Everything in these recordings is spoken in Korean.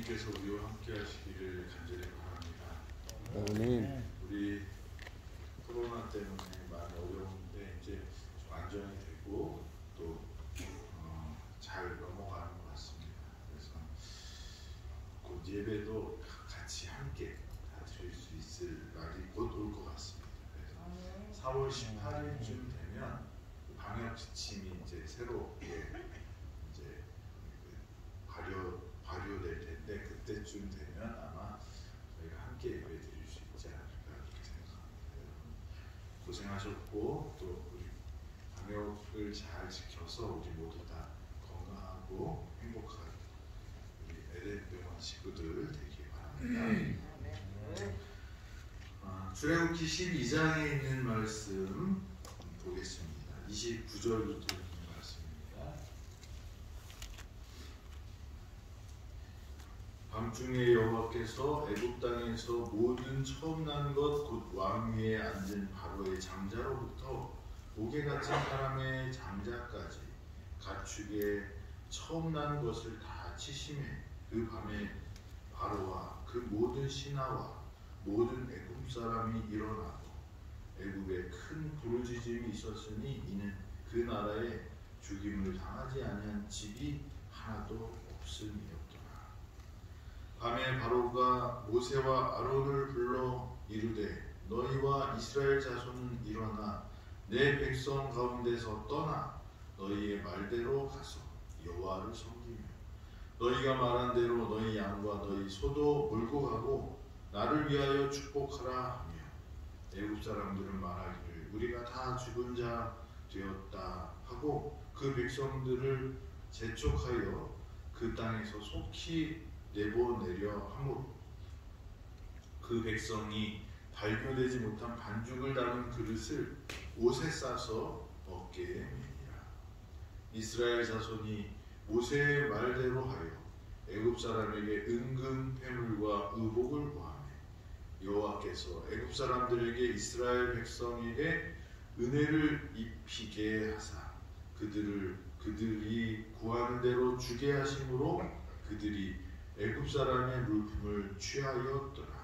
주님께서 우리와 함께 하시기를 간절히 바랍니다. 아멘. 우리 코로나 때문에 많이 어려운데 이제 좀 안정이 되고 또 잘 넘어가는 것 같습니다. 그래서 곧 예배도 같이 함께 다 드릴 수 있을 날이 곧 올 것 같습니다. 그래서 4월 18일쯤 되면 방역 지침이 이제 새롭게 이제 발효될 텐데 그때쯤 되면 아마 저희가 함께 예배 드릴 수 있지 않을까 그렇게 생각합니다. 여러분 고생하셨고 또 우리 방역을 잘 지켜서 우리 모두 다 건강하고 행복한 우리 에덴병원 식구들 되기 바랍니다. 출애굽기 12장에 있는 말씀 보겠습니다. 29절부터 있는 말씀입니다. 밤중에 여호와께서 애굽 땅에서 모든 처음 난 것 곧 왕 위에 앉은 바로의 장자로부터 옥에 갇힌 사람의 장자까지 가축의 처음 난 것을 다 치심해 그 밤에 바로와 그 모든 신하와 모든 애굽 사람이 일어나고 애굽에 큰 부르짖음이 있었으니 이는 그 나라에 죽임을 당하지 아니한 집이 하나도 없음이었더라. 밤에 바로가 모세와 아론을 불러 이르되 너희와 이스라엘 자손은 일어나 내 백성 가운데서 떠나 너희의 말대로 가서 여호와를 섬기며 너희가 말한 대로 너희 양과 너희 소도 몰고 가고 나를 위하여 축복하라 하며 애굽 사람들은 말하기를 우리가 다 죽은 자 되었다 하고 그 백성들을 재촉하여 그 땅에서 속히 내보내려 하므로 그 백성이 발교되지 못한 반죽을 담은 그릇을 옷에 싸서 어깨에 매니라. 이스라엘 자손이 모세의 말대로 하여 애굽 사람에게 은금 패물과 의복을 구하며 여호와께서 애굽 사람들에게 이스라엘 백성에게 은혜를 입히게 하사 그들이 구하는 대로 주게 하심으로 그들이 애굽 사람의 물품을 취하였더라.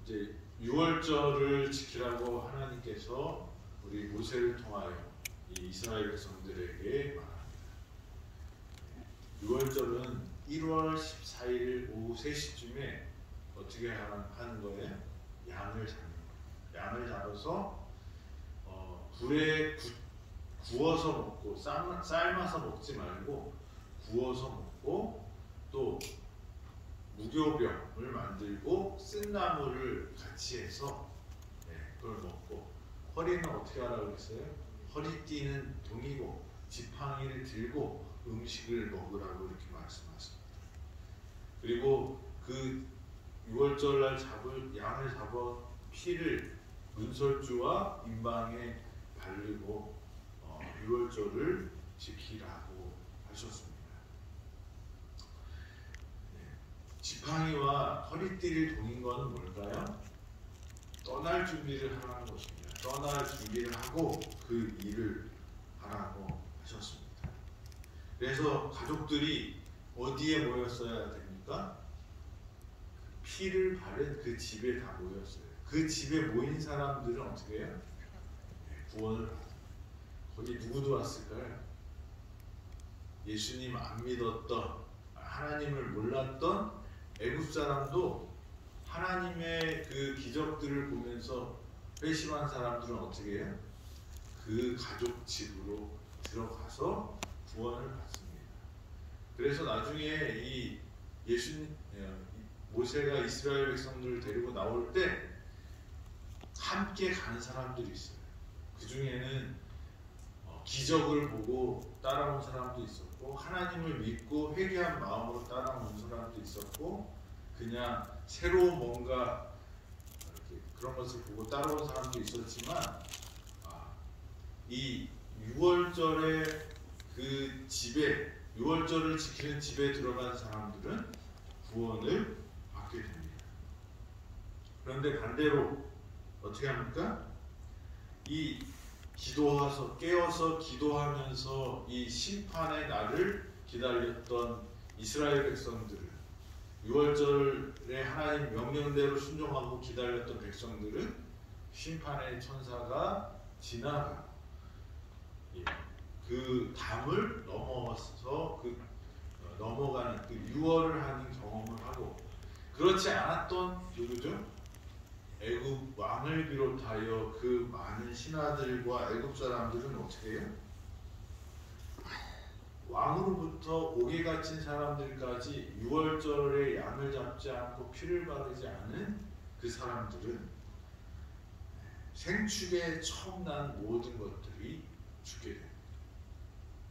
이제 6월절을 지키라고 하나님께서 우리 모세를 통하여 이 이스라엘 백성들에게 말합니다. 6월절은 1월 14일 오후 3시쯤에 어떻게 하는 거예요? 양을 잡는 거예요. 양을 잡아서 불에 구워서 먹고 삶아서 먹지 말고 구워서 먹고 또 무교병을 만들고 쓴 나물을 같이 해서 그걸 먹고 허리는 어떻게 하라고 그랬어요? 허리띠는 동이고 지팡이를 들고 음식을 먹으라고 이렇게 말씀하십니다. 그리고 그 6월절날 양을 잡아 피를 문설주와 임방에 바르고 6월절을 지키라고 하셨습니다. 지팡이와 허리띠를 동인 것은 뭘까요? 떠날 준비를 하라는 것입니다. 떠날 준비를 하고 그 일을 하라고 하셨습니다. 그래서 가족들이 어디에 모였어야 됩니까? 피를 바른 그 집에 다 모였어요. 그 집에 모인 사람들은 어떻게 해요? 구원을 받아요. 거기 누구도 왔을까요? 예수님 안 믿었던, 하나님을 몰랐던 애굽 사람도 하나님의 그 기적들을 보면서 회심한 사람들은 어떻게 해요? 그 가족 집으로 들어가서 구원을 받습니다. 그래서 나중에 이 모세가 이스라엘 백성들을 데리고 나올 때 함께 가는 사람들이 있어요. 그 중에는 기적을 보고 따라온 사람도 있었고 하나님을 믿고 회개한 마음으로 따라온 사람도 있었고 그냥 새로운 뭔가 이렇게 그런 것을 보고 따라온 사람도 있었지만 이 6월절에 그 집에 6월절을 지키는 집에 들어간 사람들은 구원을 받게 됩니다. 그런데 반대로 어떻게 합니까? 이 깨어서 기도하면서 이 심판의 날을 기다렸던 이스라엘 백성들을, 유월절에 하나님 명령대로 순종하고 기다렸던 백성들은 심판의 천사가 지나가 그 담을 넘어서 넘어가는 그 유월을 하는 경험을 하고, 그렇지 않았던 누구죠? 애굽 왕을 비롯하여 그 많은 신하들과 애굽 사람들은 어떻게 해요? 왕으로부터 옥에 갇힌 사람들까지 유월절에 양을 잡지 않고 피를 바르지 않은 그 사람들은 생축에 처음 난 모든 것들이 죽게 됩니다.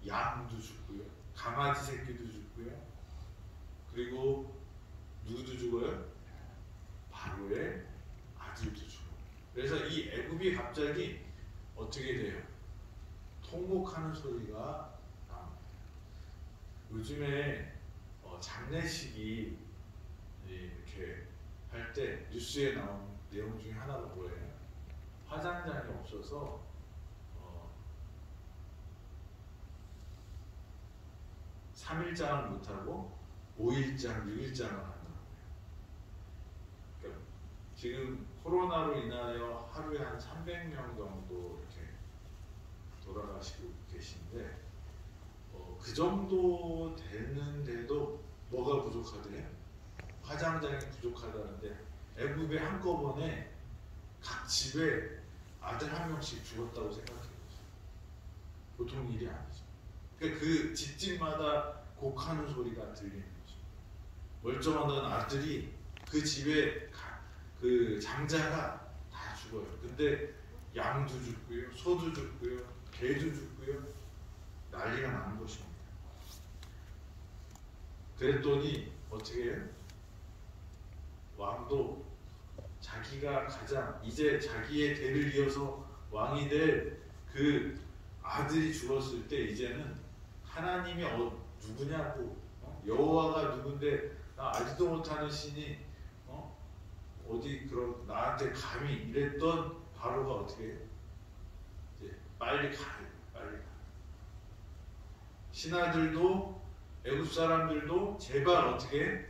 양도 죽고요, 강아지 새끼도 죽고요, 그리고 누구도 죽어요? 바로의 아들도 죽어요. 그래서 이 애굽이 갑자기 어떻게 돼요? 통곡하는 소리가 나옵니다. 요즘에 장례식이 이렇게 할 때 뉴스에 나온 내용 중에 하나가 뭐예요? 화장장이 없어서 3일장을 못하고 5일장, 6일장을 한다고요. 그러니까 지금 코로나로 인하여 하루에 한 300명 정도 이렇게 돌아가시고 계신데, 그 정도 되는데도 뭐가 부족하대요? 화장장이 부족하다는데, 애굽에 한꺼번에 각 집에 아들 한 명씩 죽었다고 생각해보세요. 보통 일이 아니죠. 그러니까 그 집집마다 곡하는 소리가 들리는 거죠. 멀쩡하던 아들이 그 집에 그 장자가 다 죽어요. 근데 양도 죽고요, 소도 죽고요, 개도 죽고요, 난리가 나는 것입니다. 그랬더니 어떻게 해요? 왕도 자기가 가장 이제 자기의 대를 이어서 왕이 될 그 아들이 죽었을 때 이제는 하나님이 누구냐고, 여호와가 누군데 나 알지도 못하는 신이 어디 그런 나한테 감히 이랬던 바로가 어떻게 해요? 이제 빨리 가요. 빨리 가. 신하들도 애굽 사람들도 제발 어떻게 해?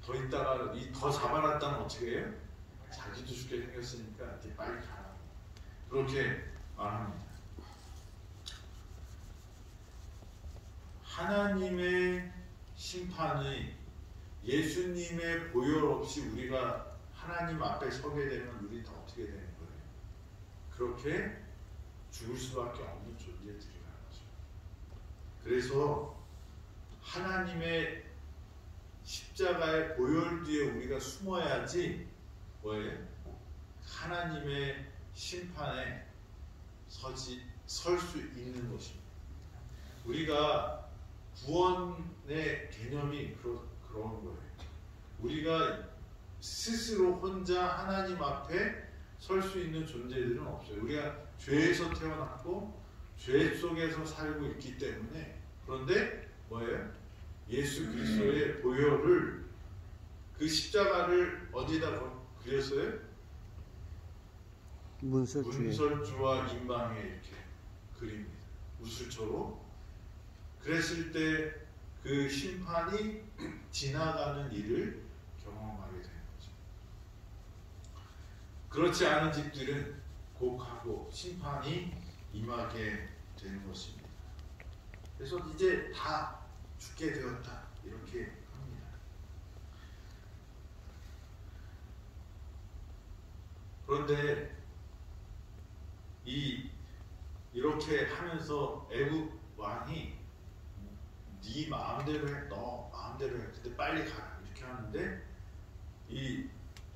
더 있다가 더 잡아놨다는 어떻게 해요? 자기도 죽게 생겼으니까 이제 빨리 가라. 그렇게 말합니다. 하나님의 심판이 예수님의 보혈 없이 우리가 하나님 앞에 서게 되면 우리 다 어떻게 되는 거예요? 그렇게 죽을 수밖에 없는 존재들이라는 거죠. 그래서 하나님의 십자가의 보혈 뒤에 우리가 숨어야지 뭐예요? 하나님의 심판에 설 수 있는 것입니다. 우리가 구원의 개념이 그런 거예요. 우리가 스스로 혼자 하나님 앞에 설 수 있는 존재들은 없어요. 우리가 죄에서 태어났고 죄 속에서 살고 있기 때문에. 그런데 뭐예요? 예수 그리스도의 보혈을, 그 십자가를 어디다 그렸어요? 문설주와 인방에 이렇게 그립니다. 우슬초로. 그랬을 때 그 심판이 지나가는 일을 경험하게 되는 거죠. 그렇지 않은 집들은 곡하고 심판이 임하게 되는 것입니다. 그래서 이제 다 죽게 되었다 이렇게 합니다. 그런데 이렇게 하면서 애굽 왕이 네 마음대로 해, 너 마음대로 해, 근데 빨리 가라 이렇게 하는데, 이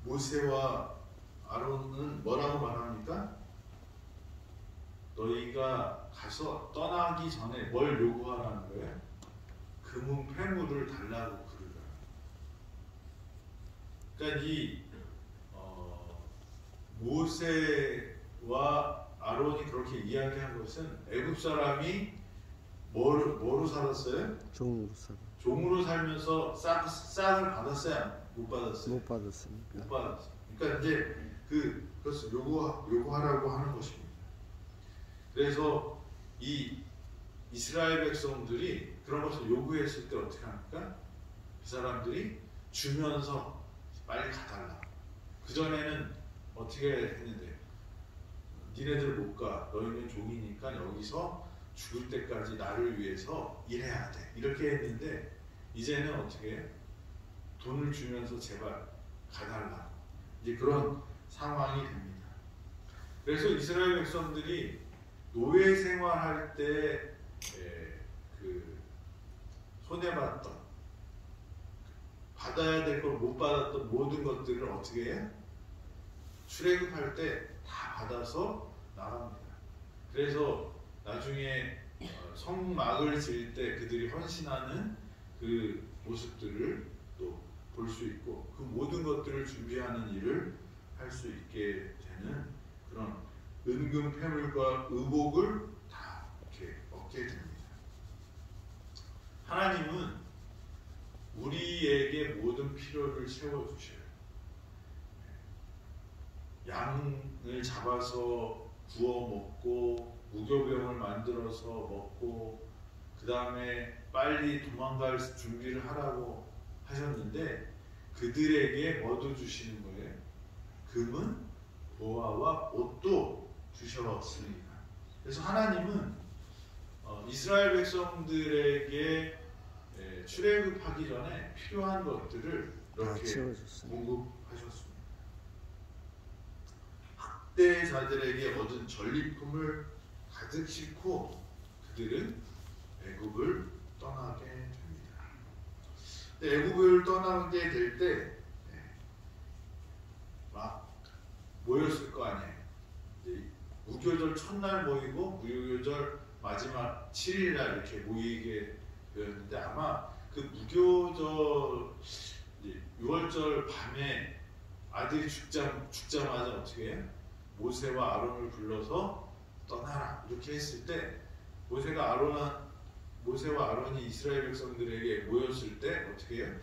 모세와 아론은 뭐라고 말합니까? 너희가 가서 떠나기 전에 뭘 요구하라는 거예요? 금은 폐물을 달라고 그러라. 그러니까 이 모세와 아론이 그렇게 이야기한 것은 애굽 사람이 뭐로 살았어요? 종으로 살면서 싹을 받았어요? 못 받았어요? 못 받았습니까? 못 받았어요. 그러니까 이제 그것을 요구하라고 하는 것입니다. 그래서 이 이스라엘 백성들이 그런 것을 요구했을 때 어떻게 합니까? 그 사람들이 주면서 빨리 가달라. 그전에는 어떻게 했는데, 니네들 못 가. 너희는 종이니까 여기서 죽을 때까지 나를 위해서 일해야 돼. 이렇게 했는데 이제는 어떻게 해? 돈을 주면서 제발 가달라. 이제 그런 상황이 됩니다. 그래서 이스라엘 백성들이 노예 생활할 때 그 손해봤던, 받아야 될 걸 못 받았던 모든 것들을 어떻게 해? 출애굽할 때 다 받아서 나갑니다. 그래서 나중에 성막을 지을 때 그들이 헌신하는 그 모습들을 또 볼 수 있고, 그 모든 것들을 준비하는 일을 할 수 있게 되는 그런 은금 패물과 의복을 다 이렇게 얻게 됩니다. 하나님은 우리에게 모든 필요를 채워주셔요. 양을 잡아서 구워 먹고 무교병을 만들어서 먹고 그 다음에 빨리 도망갈 준비를 하라고 하셨는데 그들에게 뭐도 주시는 거예요? 금은 보화와 옷도 주셨습니다. 그래서 하나님은 이스라엘 백성들에게 출애굽하기 전에 필요한 것들을 이렇게 공급하셨습니다. 학대자들에게 얻은 전리품을 가득 싣고 그들은 애굽을 떠나게 됩니다. 애굽을 떠나게 될 때 막 모였을 거 아니에요. 무교절 첫날 모이고 무교절 마지막 7일날 이렇게 모이게 되었는데 아마 그 무교절 6월절 밤에 아들이 죽자마자 어떻게 해요? 모세와 아론을 불러서 떠나라 이렇게 했을 때 모세와 아론이 이스라엘 백성들에게 모였을 때 어떻게 해요?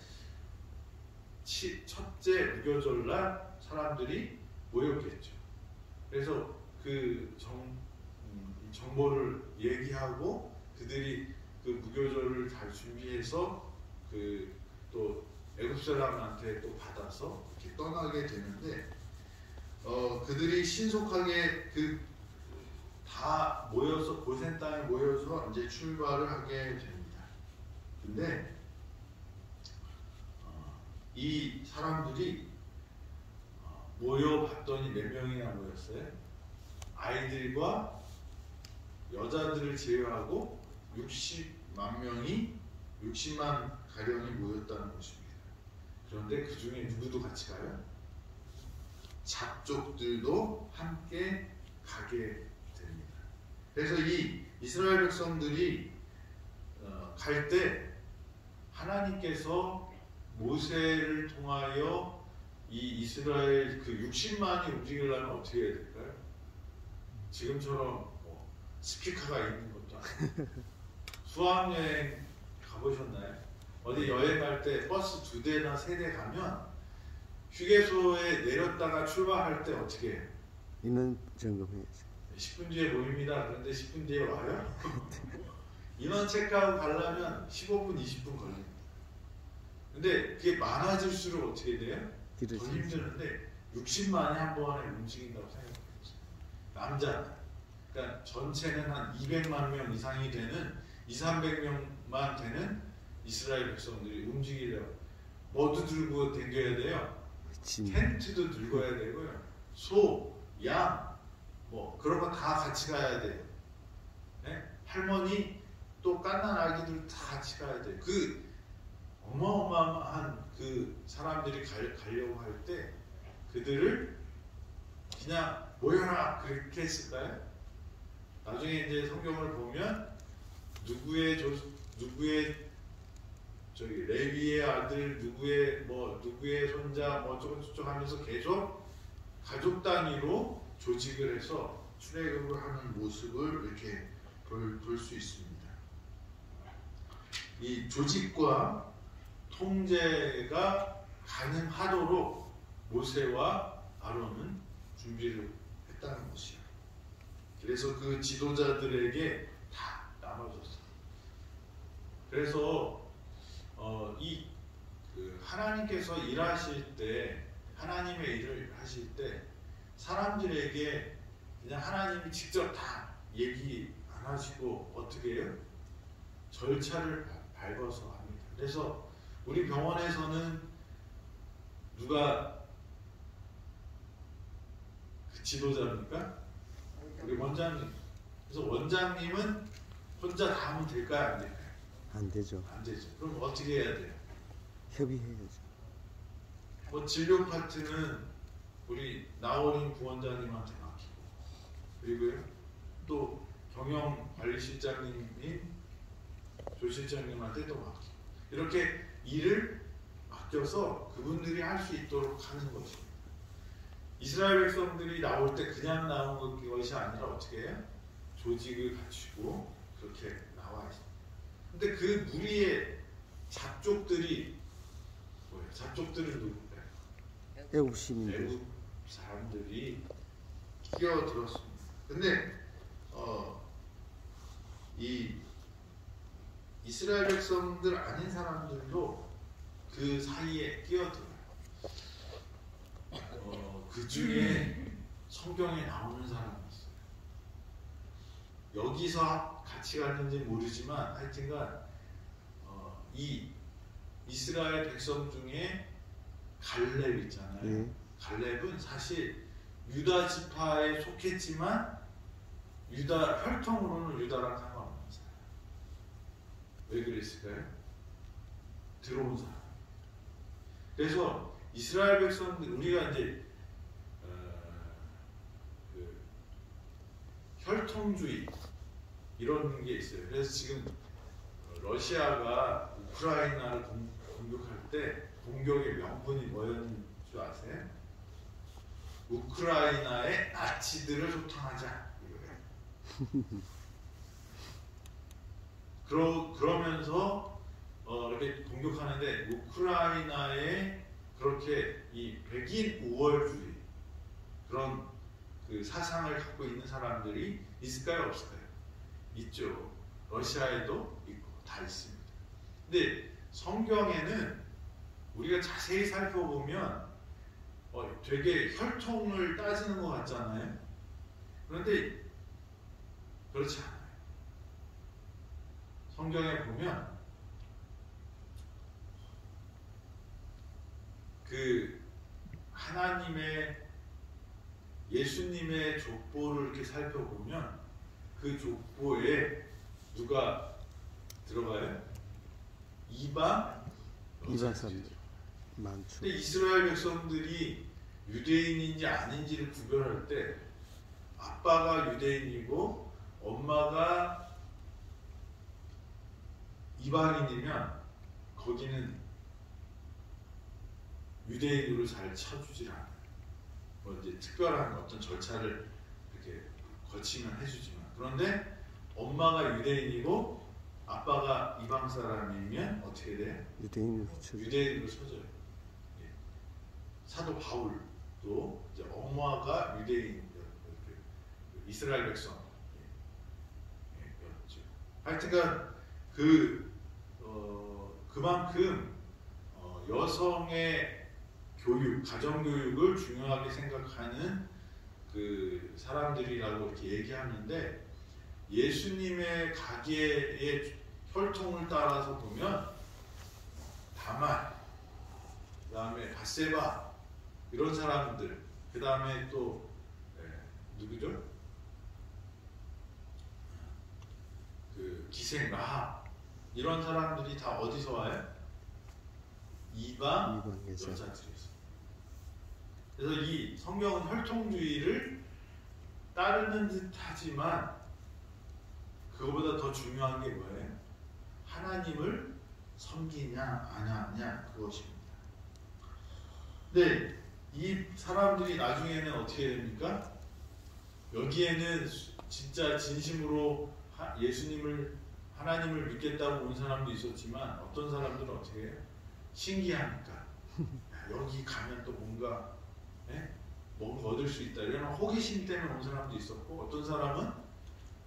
첫째 무교절날 사람들이 모였겠죠. 그래서 그 정보를 얘기하고 그들이 그 무교절을 잘 준비해서 그 또 애굽 사람한테 또 받아서 이렇게 떠나게 되는데 그들이 신속하게 다 모여서 고센 땅에 모여서 이제 출발을 하게 됩니다. 근데 이 사람들이 모여봤더니 몇 명이나 모였어요? 아이들과 여자들을 제외하고 60만 가량이 모였다는 것입니다. 그런데 그 중에 누구도 같이 가요? 잡족들도 함께 가게 됩니다. 그래서 이 이스라엘 백성들이 갈 때 하나님께서 모세를 통하여 이 이스라엘 그 60만이 움직이려면 어떻게 해야 될까요? 지금처럼 스피커가 있는 것도 아니고 수학여행 가보셨나요? 어디 여행 갈 때 버스 2대나 3대 가면 휴게소에 내렸다가 출발할 때 어떻게 해요? 인원 점검해야지. 10분 뒤에 모입니다. 그런데 10분 뒤에 와요? 인원 체크하고 가려면 15분, 20분 걸립니다. 근데 그게 많아질수록 어떻게 돼요? 더 힘드는데 60만이 한 번에 움직인다고 생각해보세요. 남자. 그러니까 전체는 한 200만 명 이상이 되는 200~300명만 되는 이스라엘 백성들이 움직이려고 뭐도 들고 댕겨야 돼요. 텐트도 들고 가야 되고요. 소, 양, 그런 거 다 같이 가야 돼요. 네? 할머니 또 갓난 아기들 다 같이 가야 돼요. 그 어마어마한 그 사람들이 가려고 할 때 그들을 그냥 모여라 그렇게 했을까요? 나중에 이제 성경을 보면 누구의 레위의 아들, 누구의 손자, 어쩌고저쩌고 하면서 계속 가족 단위로 조직을 해서 출애굽을 하는 모습을 이렇게 볼 수 있습니다. 이 조직과 통제가 가능하도록 모세와 아론은 준비를 했다는 것이에요. 그래서 그 지도자들에게 다 나눠줬어요. 그래서 하나님께서 일하실 때, 하나님의 일을 하실 때 사람들에게 그냥 하나님이 직접 다 얘기 안 하시고 어떻게 해요? 절차를 밟아서 합니다. 그래서 우리 병원에서는 누가 그 지도자입니까? 우리 원장님. 그래서 원장님은 혼자 다 하면 될까요? 안 될까요? 안 되죠. 안 되죠. 그럼 어떻게 해야 돼요? 협의해야죠. 진료 파트는 우리 나원인 부원장님한테 맡기고, 그리고요 또 경영관리실장님인 조실장님한테 또 맡기고, 이렇게 일을 맡겨서 그분들이 할 수 있도록 하는 것입니다. 이스라엘 백성들이 나올 때 그냥 나온 것이 아니라 어떻게 해요? 조직을 갖추고 그렇게 나와 있습니다. 근데 그 무리의 잡족들이 뭐예요? 잡족들은 누구예요? 애국 시민들. 외국 사람들이 끼어들었습니다. 근데 이 이스라엘 백성들 아닌 사람들도 그 사이에 끼어들어요. 그 중에 성경에 나오는 사람이 있어요. 여기서 같이 갔는지 모르지만 하여튼간 이 이스라엘 백성 중에 갈렙 있잖아요. 갈렙은 사실 유다 지파에 속했지만 유다 혈통으로는 유다랑 상관없는 사람. 왜 그랬을까요? 들어온 사람. 그래서 이스라엘 백성들, 우리가 이제 그 혈통주의 이런 게 있어요. 그래서 지금 러시아가 우크라이나를 공격할 때 공격의 명분이 뭐였는 줄 아세요? 우크라이나의 나치들을 소탕하자 이거예요. 그러면서 이렇게 공격하는데 우크라이나에 그렇게 이 백인 우월주의 그런 그 사상을 갖고 있는 사람들이 있을까요, 없을까요? 있죠. 러시아에도 있고 다 있습니다. 근데 성경에는 우리가 자세히 살펴보면 되게 혈통을 따지는 것 같잖아요. 그런데 그렇지 않아요. 성경에 보면 그 하나님의 예수님의 족보를 이렇게 살펴보면 그 족보에 누가 들어가요? 이방 사람들 많죠. 근데 이스라엘 백성들이 유대인인지 아닌지를 구별할 때 아빠가 유대인이고 엄마가 이방인이면 거기는 유대인으로 잘 쳐주질 않아요. 뭐 이제 특별한 어떤 절차를 이렇게 거치면 해주지만, 그런데 엄마가 유대인이고 아빠가 이방 사람이면 어떻게 돼? 유대인으로 쳐줘. 유대인으로 쳐줘요. 예. 사도 바울도 이제 엄마가 유대인, 이스라엘 백성이었죠. 하여튼간 그만큼 여성의 교육, 가정 교육을 중요하게 생각하는 그 사람들이라고 이렇게 얘기하는데, 예수님의 가계의 혈통을 따라서 보면 다말, 그 다음에 바세바 이런 사람들, 그 다음에 또 누구죠? 그 기생 라합 이런 사람들이 다 어디서 와요? 이방 여자들이었어요. 그래서 이 성경은 혈통주의를 따르는 듯하지만 그거보다 더 중요한 게 뭐예요? 하나님을 섬기냐 안 하냐 그것입니다. 근데 이 사람들이 나중에는 어떻게 됩니까? 여기에는 진짜 진심으로 예수님을, 하나님을 믿겠다고 온 사람도 있었지만 어떤 사람들은 어떻게 해요? 신기하니까 여기 가면 또 뭔가 얻을 수 있다 이런 호기심 때문에 온 사람도 있었고, 어떤 사람은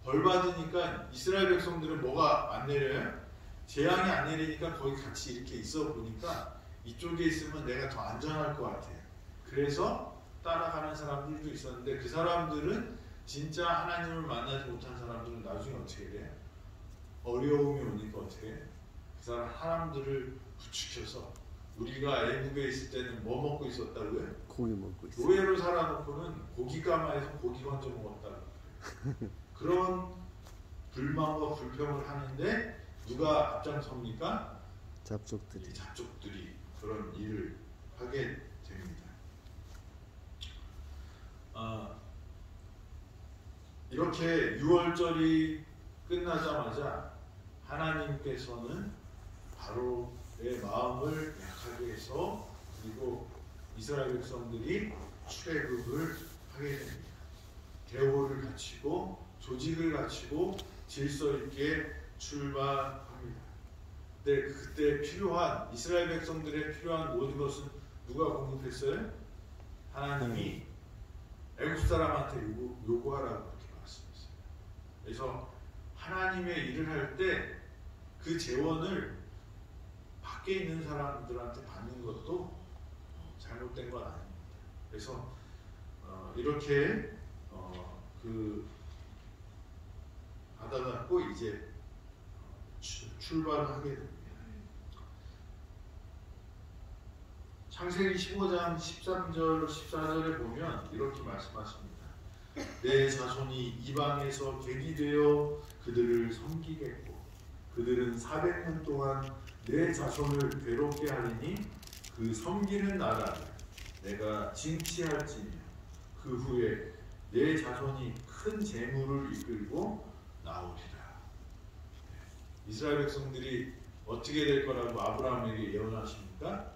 벌 받으니까 이스라엘 백성들은 뭐가 안 내려요? 재앙이 안 내리니까 거기 같이 이렇게 있어 보니까 이쪽에 있으면 내가 더 안전할 것 같아요. 그래서 따라가는 사람들도 있었는데 그 사람들은 진짜 하나님을 만나지 못한 사람들은 나중에 어떻게 돼요? 어려움이 오니까 어떻게 해요? 그 사람들을 부추겨서 우리가 애국에 있을 때는 뭐 먹고 있었다고요? 고기 먹고 있어요. 노예로 살아놓고는 고기 까마에서 고기 건져 먹었다고. 그런 불만과 불평을 하는데 누가 앞장섭니까? 잡족들이. 이 잡족들이 그런 일을 하게 됩니다. 이렇게 6월절이 끝나자마자 하나님께서는 바로의 마음을 약하게 해서 그리고 이스라엘 백성들이 출애굽을 하게 됩니다. 계호를 갖추고 조직을 갖추고 질서 있게 출발합니다. 근데 그때 필요한 이스라엘 백성들의 필요한 모든 것은 누가 공급했어요? 하나님이 애굽 사람한테 요구하라고 그렇게 말씀했어요. 그래서 하나님의 일을 할 때 그 재원을 밖에 있는 사람들한테 받는 것도 잘못된 건 아닙니다. 그래서 이렇게 받아갖고 이제 출발하게 됩니다. 창세기 15장 13절 14절에 보면 이렇게 말씀하십니다. 내 자손이 이방에서 객이 되어 그들을 섬기겠고 그들은 400년 동안 내 자손을 괴롭게 하리니 그 섬기는 나라를 내가 징치할지며 그 후에 내 자손이 큰 재물을 이끌고 나오리라. 이스라엘 백성들이 어떻게 될 거라고 아브라함에게 예언하십니까?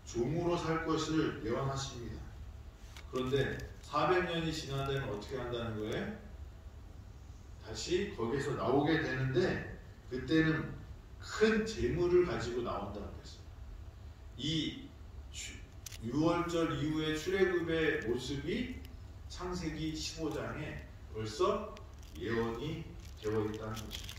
종으로 살 것을 예언하십니다. 그런데 400년이 지난 데는 어떻게 한다는 거예요? 다시 거기서 나오게 되는데 그때는 큰 재물을 가지고 나온다고 했어요. 이 6월절 이후의 출애굽의 모습이 창세기 15장에 벌써 예언이 되어 있다는 것입니다.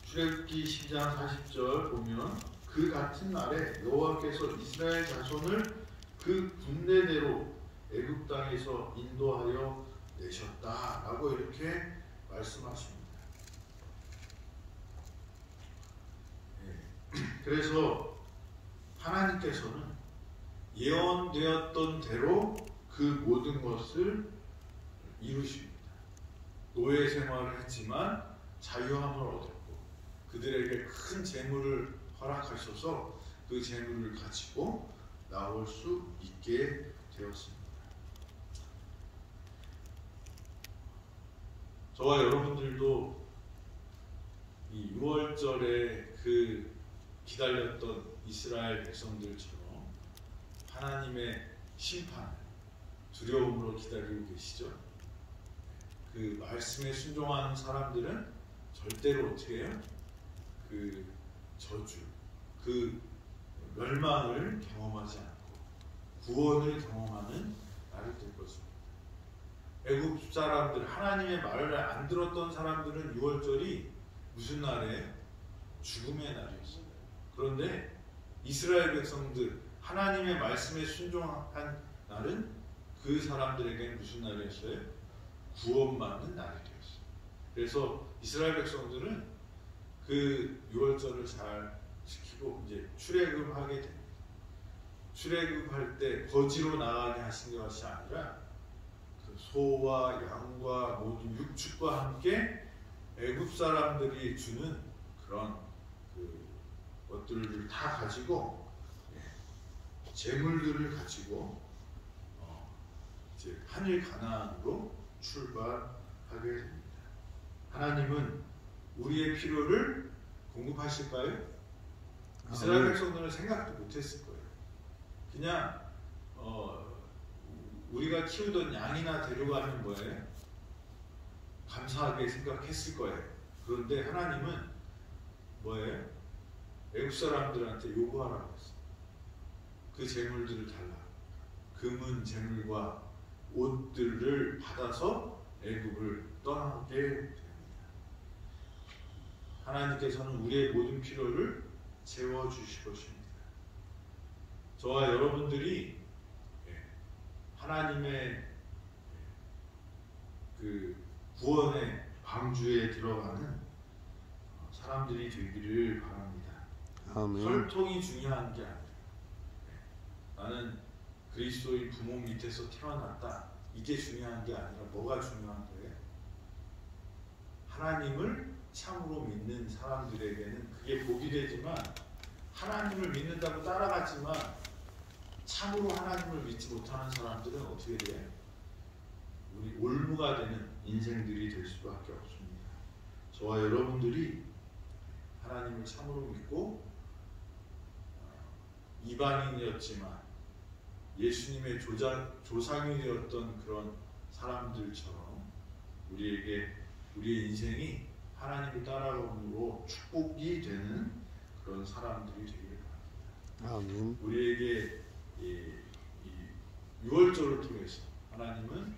출애굽기 10장 40절 보면 그 같은 날에 여호와께서 이스라엘 자손을 그 군대대로 애굽 땅에서 인도하여 내셨다라고 이렇게 말씀하십니다. 그래서 하나님께서는 예언되었던 대로 그 모든 것을 이루십니다. 노예 생활을 했지만 자유함을 얻었고 그들에게 큰 재물을 허락하셔서 그 재물을 가지고 나올 수 있게 되었습니다. 저와 여러분들도 이 6월절에 그 기다렸던 이스라엘 백성들처럼 하나님의 심판을 두려움으로 기다리고 계시죠. 그 말씀에 순종하는 사람들은 절대로 어떻게 해요? 그 저주, 그 멸망을 경험하지 않고 구원을 경험하는 날이 될 것입니다. 애굽 사람들, 하나님의 말을 안 들었던 사람들은 6월절이 무슨 날이에요? 죽음의 날이었어요. 그런데 이스라엘 백성들, 하나님의 말씀에 순종한 날은 그 사람들에게는 무슨 날이었어요? 구원받는 날이 되었어요. 그래서 이스라엘 백성들은 그 6월절을 잘 지키고 이제 출애굽하게 됩니다. 출애굽할 때 거지로 나가게 하신 것이 아니라 그 소와 양과 모든 육축과 함께 애굽 사람들이 주는 그런 그 것들을 다 가지고 재물들을 가지고 이제 하늘 가나안으로 출발하게 됩니다. 하나님은 우리의 필요를 공급하실까요? 이스라엘 백성들은 생각도 못했을 거예요. 그냥 우리가 키우던 양이나 데려가는 거에 감사하게 생각했을 거예요. 그런데 하나님은 뭐예요? 애굽 사람들한테 요구하라고 했어요. 그 재물들을 달라. 금은 재물과 옷들을 받아서 애굽을 떠나게 됩니다. 하나님께서는 우리의 모든 필요를 채워주실 것입니다. 저와 여러분들이 하나님의 그 구원의 방주에 들어가는 사람들이 되기를 바랍니다. 아멘. 혈통이 중요한 게 아니라 나는 그리스도인 부모 밑에서 태어났다, 이게 중요한 게 아니라 뭐가 중요한 거예요? 하나님을 참으로 믿는 사람들에게는 그게 복이 되지만, 하나님을 믿는다고 따라가지만 참으로 하나님을 믿지 못하는 사람들은 어떻게 돼요? 우리 올무가 되는 인생들이 될 수밖에 없습니다. 저와 여러분들이 하나님을 참으로 믿고 이방인이었지만 예수님의 조상이 되었던 그런 사람들처럼 우리에게 우리의 인생이 하나님을 따라감으로 축복이 되는 그런 사람들이 되기를 바랍니다. 아멘. 우리에게 이 6월절을 통해서 하나님은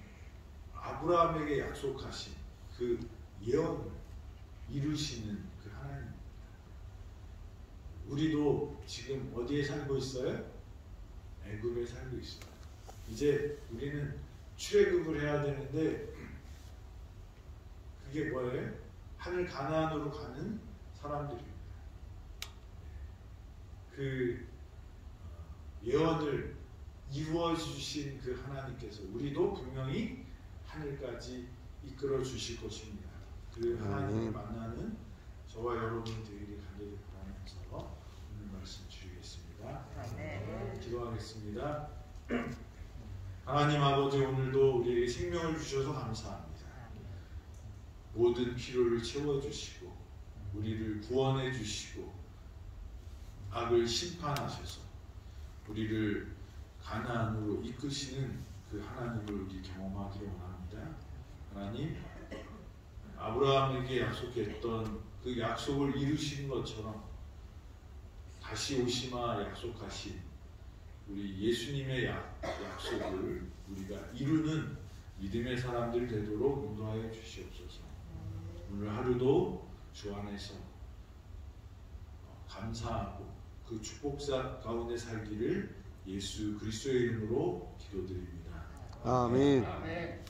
아브라함에게 약속하신 그 예언을 이루시는 그 하나님입니다. 우리도 지금 어디에 살고 있어요? 애굽에 살고 있어요. 이제 우리는 출애굽을 해야 되는데 그게 뭐예요? 하늘 가나안으로 가는 사람들입니다. 그 예언을 이루어 주신 그 하나님께서 우리도 분명히 하늘까지 이끌어 주실 것입니다. 그 하나님을 만나는 저와 여러분이 되기를 간절히 바라면서 오늘 말씀 드리겠습니다. 기도하겠습니다. 하나님 아버지, 오늘도 우리에게 생명을 주셔서 감사합니다. 모든 필요를 채워주시고 우리를 구원해 주시고 악을 심판하셔서 우리를 가나안으로 이끄시는 그 하나님을 우리 경험하기를 원합니다. 하나님, 아브라함에게 약속했던 그 약속을 이루신 것처럼 다시 오시마 약속하신 우리 예수님의 약속을 우리가 이루는 믿음의 사람들 되도록 인도하여 주시옵소서. 오늘 하루도 주 안에서 감사하고 그 축복사 가운데 살기를 예수 그리스도의 이름으로 기도드립니다. 아멘. 아멘.